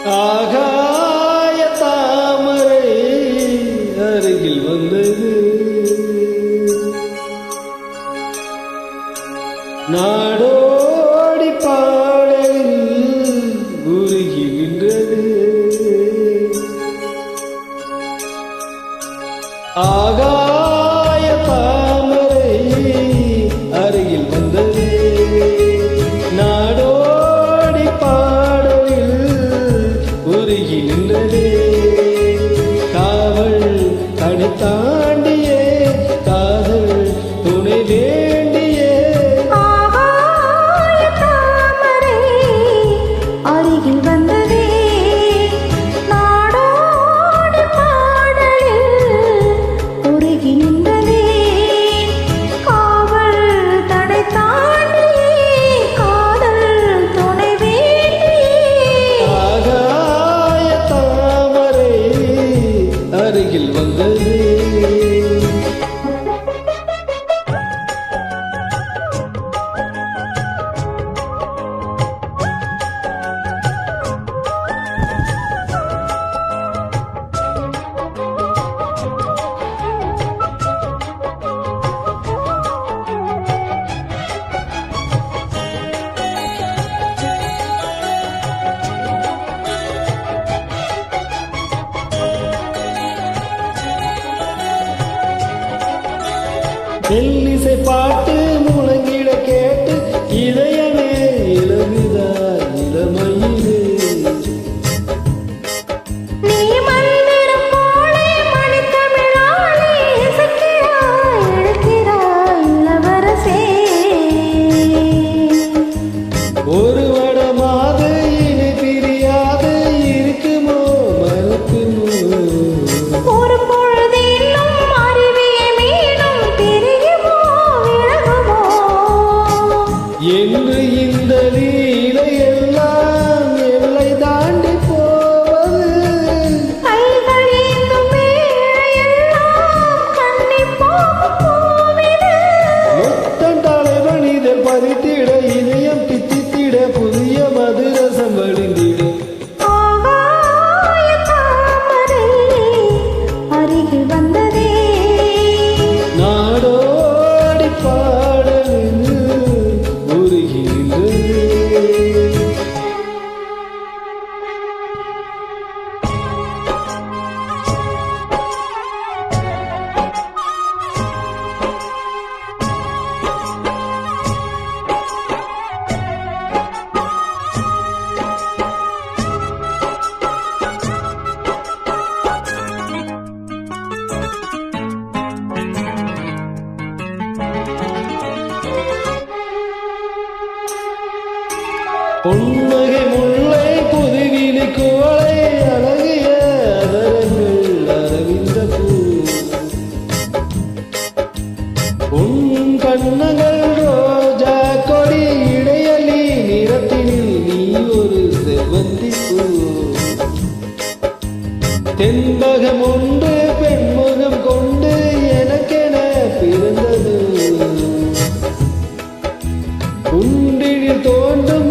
ஆகாய தாமரை அருகில் வந்தது, நாடோடி பாடலில் உருகி நின்றது. ஆகாய தாமரை அருகில் வந்தது, நாடோடி பாடலில் உருகி நின்றது. காவல் தடை தாண்டியே காதல் துணை வேண்டியே. ஆகாய தாமரை அருகில் வந்ததே, நாடோடி பாடலில் உருகி நின்றதே. காவல் தடை தாண்டியே காதல் துணை வேண்டியே. ஆகாய தாமரை அருகில் வந்தது. மெல்லிசை பாட்டு முழங்கிட கேட்டு இதயமே இளகுதா இளமயிலே. நீ மந்திரம் போலே மணித்தமிழாலே இசைக்கிறாய் எடுக்கிறாய் இளவரசே. ஒரு வடமாது இனி பிரியாது இருக்குமோ மறுக்குமோ. ஒரு பொழுது இன்னும் அறிவிய மீண்டும் பிரியுமோ விலகுமோ. என்று இந்த லீலை எல்லாம் எல்லை தாண்டி போவது. கைகள் ஏந்தும் வேளையெல்லாம் கண்ணிப் போகும் பூவிது. மொத்தம் தலைவனிதழ் பதித்திட இதயம் பித்தித்திட புதிய மதுரசம் வழிந்திட. ஆகாய தாமரை அருகில் வந்ததே, நாடோடி பாடலில் உருகி நின்றது. பொன்மகை முல்லை புதுவிழி குவளை அழகிய அதரங்கள் அரவிந்த பூ. உன் கண்ணங்கள் ரோஜா கொடி இடையலி நிறத்தினில் நீ ஒரு செவ்வந்தி பூ. தென்பகம் ஒன்று பெண்முகம் கொண்டு எனக்கென பிறந்தது. உண்டில் தோன்றும்